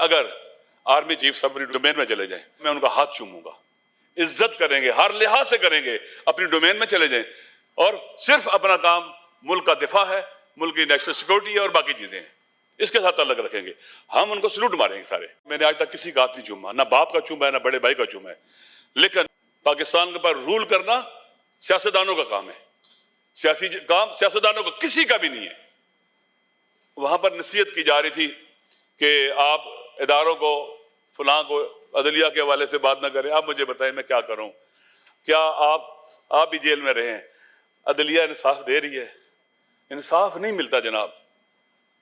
اگر army chief سب اپنی domain میں چلے جائیں، میں ان کا ہاتھ چوموں گا، عزت کریں گے، ہر لحاظ سے کریں گے، اپنی ڈومین میں چلے جائیں اور صرف اپنا کام ملک کا دفاع ہے، ملک کی نیشنل سیکورٹی ہے اور باقی چیزیں ہیں، اس کے ساتھ تعلق رکھیں گے، ہم ان کو سلوٹ ماریں گے سارے۔ میں نے آج تک کسی کا ہاتھ نہیں چوما، نہ باپ کا چوما ہے نہ بڑے بھائی کا چوما ہے، لیکن پاکستان کے پر رول کرنا سیاستدانوں کا کام ہے، سیاسی کام سیاستدانوں کا کسی کا بھی نہیں ہے۔ وہاں پر نصیحت کی جا رہی تھی کہ آپ اداروں کو فلاں کو عدلیہ کے حوالے سے بات نہ کریں۔ آپ مجھے بتائیں میں کیا کروں؟ کیا آپ بھی جیل میں رہے ہیں؟ عدلیہ انصاف دے رہی ہے؟ انصاف نہیں ملتا جناب،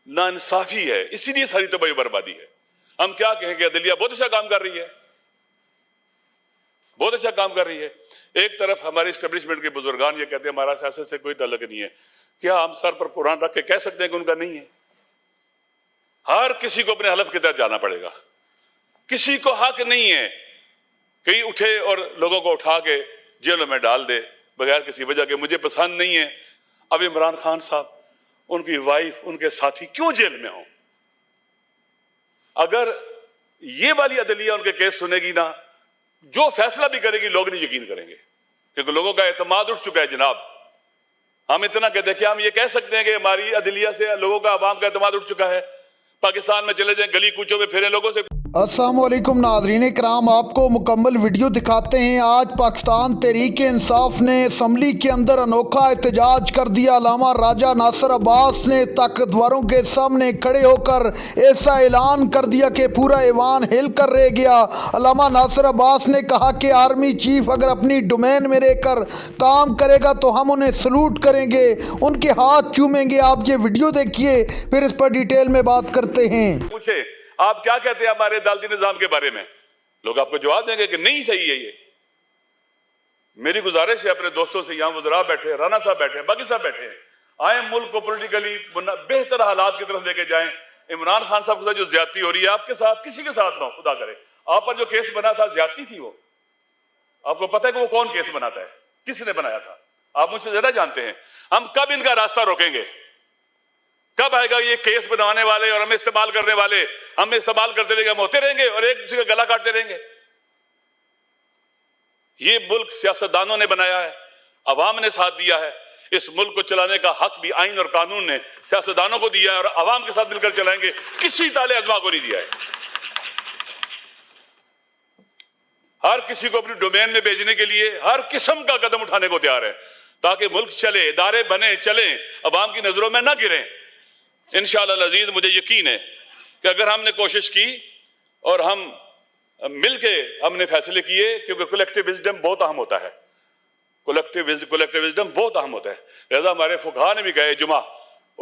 نا انصافی ہے، اسی لیے ساری تباہی بربادی ہے۔ ہم کیا کہیں کہ عدلیہ بہت اچھا کام کر رہی ہے، بہت اچھا کام کر رہی ہے۔ ایک طرف ہماری اسٹیبلشمنٹ کے بزرگان یہ کہتے ہیں ہمارا سیاست سے کوئی تعلق نہیں ہے، کیا ہم سر پر قرآن رکھ کے کہہ سکتے ہیں کہ ان کا نہیں ہے؟ ہر کسی کو اپنے حلف کے تحت جانا پڑے گا، کسی کو حق نہیں ہے کہیں اٹھے اور لوگوں کو اٹھا کے جیلوں میں ڈال دے بغیر کسی وجہ کے۔ مجھے پسند نہیں ہے اب عمران خان صاحب، ان کی وائف، ان کے ساتھی کیوں جیل میں ہوں؟ اگر یہ والی عدلیہ ان کے کیس سنے گی نا، جو فیصلہ بھی کرے گی لوگ نہیں یقین کریں گے، کیونکہ لوگوں کا اعتماد اٹھ چکا ہے جناب۔ ہم اتنا کہتے ہیں کہ ہم یہ کہہ سکتے ہیں کہ ہماری عدلیہ سے لوگوں کا، عوام کا اعتماد اٹھ چکا ہے۔ پاکستان میں چلے جائیں، گلی کوچوں میں پھریں لوگوں سے۔ السلام علیکم ناظرین کرام، آپ کو مکمل ویڈیو دکھاتے ہیں۔ آج پاکستان تحریک انصاف نے اسمبلی کے اندر انوکھا احتجاج کر دیا۔ علامہ راجہ ناصر عباس نے طاقتوروں کے سامنے کھڑے ہو کر ایسا اعلان کر دیا کہ پورا ایوان ہل کر رہ گیا۔ علامہ ناصر عباس نے کہا کہ آرمی چیف اگر اپنی ڈومین میں رہ کر کام کرے گا تو ہم انہیں سلوٹ کریں گے، ان کے ہاتھ چومیں گے۔ آپ یہ ویڈیو دیکھیے، پھر اس پر ڈیٹیل میں بات کرتے ہیں۔ پوچھے آپ کیا کہتے ہیں ہمارے عدالتی نظام کے بارے میں، لوگ آپ کو جواب دیں گے کہ نہیں صحیح ہے۔ یہ میری گزارش ہے اپنے دوستوں سے، یہاں وزراء بیٹھے ہیں، رانا صاحب بیٹھے ہیں، باقی صاحب بیٹھے ہیں، آئیں ملک کو پولیٹیکلی بہتر حالات کی طرف لے کے جائیں۔ عمران خان صاحب کے ساتھ جو زیادتی ہو رہی ہے، آپ کے ساتھ کسی کے ساتھ نہ ہو، خدا کرے۔ آپ پر جو کیس بنا تھا زیادتی تھی، وہ آپ کو پتہ ہے کہ وہ کون کیس بناتا ہے، کس نے بنایا تھا؟ آپ مجھ سے زیادہ جانتے ہیں۔ ہم کب ان کا راستہ روکیں گے؟ کب آئے گا یہ کیس بنانے والے اور ہمیں استعمال کرنے والے ہمیں استعمال کرتے رہیں گے، ہم ہوتے رہیں گے اور ایک دوسرے کا گلا کاٹتے رہیں گے؟ یہ ملک سیاستدانوں نے بنایا ہے، عوام نے ساتھ دیا ہے۔ اس ملک کو چلانے کا حق بھی آئین اور قانون نے سیاستدانوں کو دیا ہے اور عوام کے ساتھ مل کر چلائیں گے، کسی تالے ازما کو نہیں دیا ہے۔ ہر کسی کو اپنی ڈومین میں بھیجنے کے لیے ہر قسم کا قدم اٹھانے کو تیار ہے، تاکہ ملک چلے، ادارے بنے، چلیں، عوام کی نظروں میں نہ گریں۔ انشاءاللہ العزیز مجھے یقین ہے کہ اگر ہم نے کوشش کی اور ہم مل کے ہم نے فیصلے کیے، کیونکہ کولیکٹیو وزڈم بہت اہم ہوتا ہے، کولیکٹیو وزڈم بہت اہم ہوتا ہے۔ لہذا ہمارے فقہاء نے بھی کہا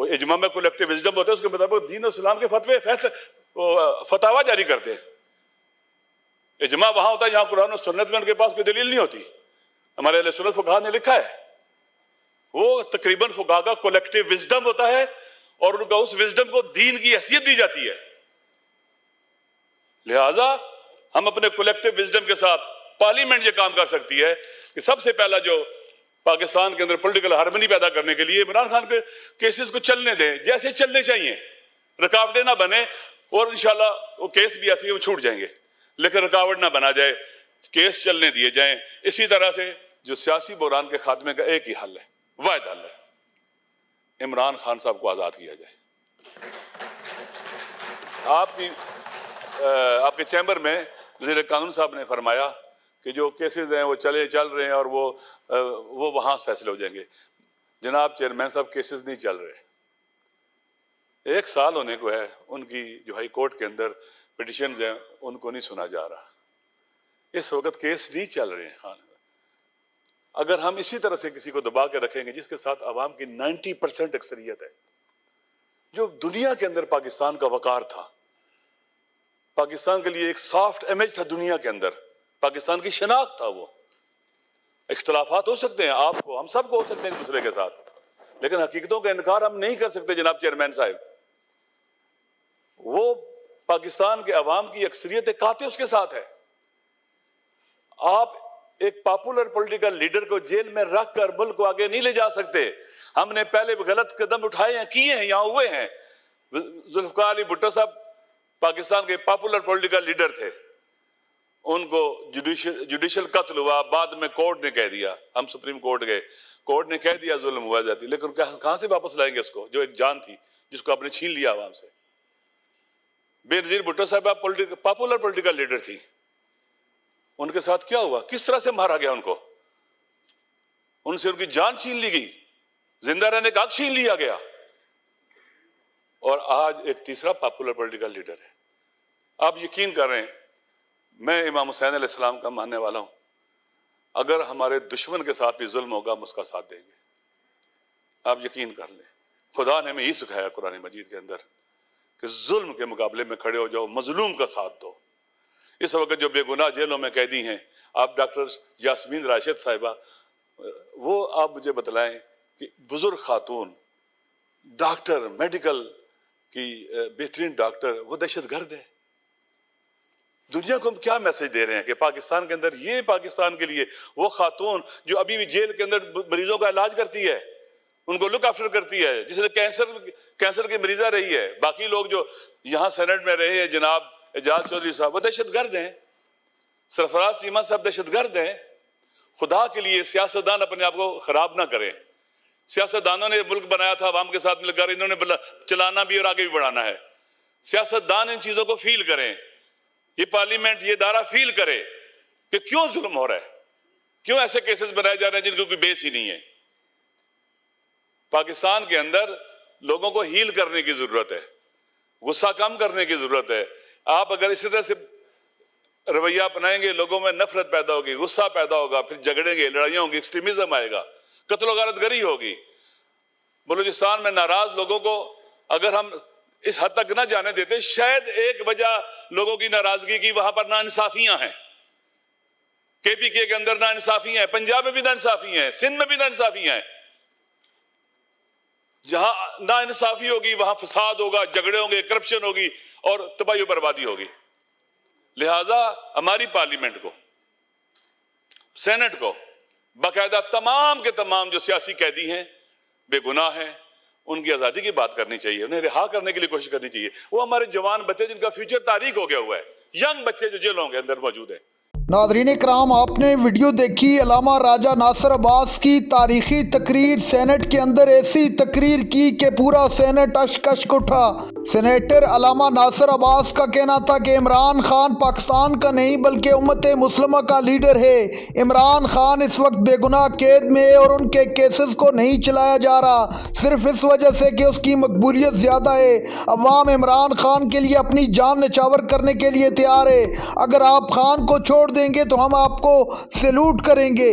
اجماع میں کولیکٹیو وزڈم ہوتا ہے، اس کے مطابق دین و اسلام کے فتاوی جاری کرتے ہیں۔ اجماع وہاں ہوتا ہے جہاں قرآن و سنت میں ان کے پاس کوئی دلیل نہیں ہوتی۔ ہمارے اہل سنت فقہاء نے لکھا ہے، وہ تقریباً فقہاء کا کولیکٹیو وزڈم ہوتا ہے اور ان کا اس وزڈم کو دین کی حیثیت دی جاتی ہے۔ لہذا ہم اپنے کولیکٹیو وزڈم کے ساتھ، پارلیمنٹ یہ کام کر سکتی ہے کہ سب سے پہلا جو پاکستان کے اندر پولیٹیکل ہارمنی پیدا کرنے کے لیے عمران خان کے کیسز کو چلنے دیں جیسے چلنے چاہیے، رکاوٹیں نہ بنے، اور انشاءاللہ وہ کیس بھی ایسے ہی وہ چھوٹ جائیں گے، لیکن رکاوٹ نہ بنا جائے، کیس چلنے دیے جائیں۔ اسی طرح سے جو سیاسی بحران کے خاتمے کا ایک ہی حل ہے، واحد حل ہے، عمران خان صاحب کو آزاد کیا جائے۔ آپ کے چیمبر میں وزیر قانون صاحب نے فرمایا کہ جو کیسز ہیں وہ چل رہے ہیں اور وہ وہاں فیصلے ہو جائیں گے۔ جناب چیئرمین صاحب، کیسز نہیں چل رہے، 1 سال ہونے کو ہے، ان کی جو ہائی کورٹ کے اندر پٹیشنز ہیں ان کو نہیں سنا جا رہا، اس وقت کیس نہیں چل رہے ہیں۔ خان اگر ہم اسی طرح سے کسی کو دبا کے رکھیں گے جس کے ساتھ عوام کی 90% اکثریت ہے، جو دنیا کے اندر پاکستان کا وقار تھا، پاکستان کے لیے ایک سافٹ امیج تھا دنیا کے اندر، پاکستان کی شناخت تھا، وہ اختلافات ہو سکتے ہیں، آپ کو، ہم سب کو ہو سکتے ہیں ایک دوسرے کے ساتھ، لیکن حقیقتوں کا انکار ہم نہیں کر سکتے۔ جناب چیئرمین صاحب، وہ پاکستان کے عوام کی اکثریت قاطع اس کے ساتھ ہے۔ آپ ایک پاپولر پولیٹیکل لیڈر کو جیل میں رکھ کر ملک کو آگے نہیں لے جا سکتے۔ ہم نے پہلے غلط قدم اٹھائے ہیں، کیے ہیں، یہاں ہوئے ہیں۔ ذوالفقار علی بھٹو صاحب پاکستان کے پاپولر پولیٹیکل لیڈر تھے، ان کو جوڈیشل قتل ہوا، بعد میں کورٹ نے کہہ دیا، ہم سپریم کورٹ گئے، کورٹ نے کہہ دیا ظلم ہوا جاتی، لیکن کہاں سے واپس لائیں گے اس کو جو ایک جان تھی جس کو آپ نے چھین لیا عوام سے۔ بے نظیر بھٹو صاحبہ پاپولر پولیٹیکل لیڈر تھی، ان کے ساتھ کیا ہوا، کس طرح سے مارا گیا ان کو، ان سے ان کی جان چھین لی گئی، زندہ رہنے کا حق چھین لیا گیا۔ اور آج ایک تیسرا پاپولر پولیٹیکل لیڈر ہے۔ آپ یقین کر رہے ہیں، میں امام حسین علیہ السلام کا ماننے والا ہوں، اگر ہمارے دشمن کے ساتھ بھی ظلم ہوگا ہم اس کا ساتھ دیں گے۔ آپ یقین کر لیں، خدا نے ہمیں یہ سکھایا قرآن مجید کے اندر کہ ظلم کے مقابلے میں کھڑے ہو جاؤ، مظلوم کا ساتھ دو۔ اس وقت جو بے گناہ جیلوں میں قیدی ہیں، آپ ڈاکٹر یاسمین راشد صاحبہ، وہ آپ مجھے بتلائیں کہ بزرگ خاتون ڈاکٹر، میڈیکل کی بہترین ڈاکٹر، وہ دہشت گرد ہے۔ دنیا کو ہم کیا میسج دے رہے ہیں کہ پاکستان کے اندر یہ پاکستان کے لیے وہ خاتون جو ابھی بھی جیل کے اندر مریضوں کا علاج کرتی ہے، ان کو لک آفٹر کرتی ہے، جس نے کینسر کی مریضہ رہی ہے، باقی لوگ جو یہاں سینٹ میں رہے ہیں، جناب اعجاز چودھری صاحب، وہ دہشت گرد ہیں، سرفراز چیمہ صاحب دہشت گرد ہیں۔ خدا کے لیے سیاستدان اپنے آپ کو خراب نہ کریں۔ سیاستدانوں نے ملک بنایا تھا عوام کے ساتھ مل کر، انہوں نے چلانا بھی اور آگے بھی بڑھانا ہے۔ سیاستدان ان چیزوں کو فیل کریں، یہ پارلیمنٹ، یہ ادارہ فیل کرے کہ کیوں ظلم ہو رہا ہے، کیوں ایسے کیسز بنائے جا رہے ہیں جن کو کوئی بیس ہی نہیں ہے۔ پاکستان کے اندر لوگوں کو ہیل کرنے کی ضرورت ہے، غصہ کم کرنے کی ضرورت ہے۔ آپ اگر اسی طرح سے رویہ اپنائیں گے، لوگوں میں نفرت پیدا ہوگی، غصہ پیدا ہوگا، پھر جھگڑیں گے، لڑائیاں ہوں گی، ایکسٹریمزم آئے گا، قتل و غارت گری ہوگی۔ بلوچستان میں ناراض لوگوں کو اگر ہم اس حد تک نہ جانے دیتے، شاید ایک وجہ لوگوں کی ناراضگی کی وہاں پر ناانصافیاں ہیں، کے پی کے اندر ناانصافیاں ہیں، پنجاب میں بھی ناانصافیاں ہیں، سندھ میں بھی ناانصافیاں ہیں۔ جہاں ناانصافی ہوگی وہاں فساد ہوگا، جھگڑے ہوں گے، کرپشن ہوگی اور تباہی و بربادی ہوگی۔ لہٰذا ہماری پارلیمنٹ کو، سینٹ کو باقاعدہ تمام کے تمام جو سیاسی قیدی ہیں، بے گناہ ہیں، ان کی آزادی کی بات کرنی چاہیے، انہیں رہا کرنے کے لیے کوشش کرنی چاہیے۔ وہ ہمارے جوان بچے جن کا فیوچر تاریک ہو گیا ہوا ہے، ینگ بچے جو جیلوں کے اندر موجود ہیں۔ ناظرین کرام، آپ نے ویڈیو دیکھی علامہ راجہ ناصر عباس کی تاریخی تقریر، سینٹ کے اندر ایسی تقریر کی کہ پورا سینٹ اشک اشک اٹھا۔ سینیٹر علامہ ناصر عباس کا کہنا تھا کہ عمران خان پاکستان کا نہیں بلکہ امت مسلمہ کا لیڈر ہے۔ عمران خان اس وقت بے گناہ قید میں ہے اور ان کے کیسز کو نہیں چلایا جا رہا، صرف اس وجہ سے کہ اس کی مقبولیت زیادہ ہے۔ عوام عمران خان کے لیے اپنی جان نچھاور کرنے کے لیے تیار ہے۔ اگر آپ خان کو چھوڑ دیں گے تو ہم آپ کو سیلوٹ کریں گے۔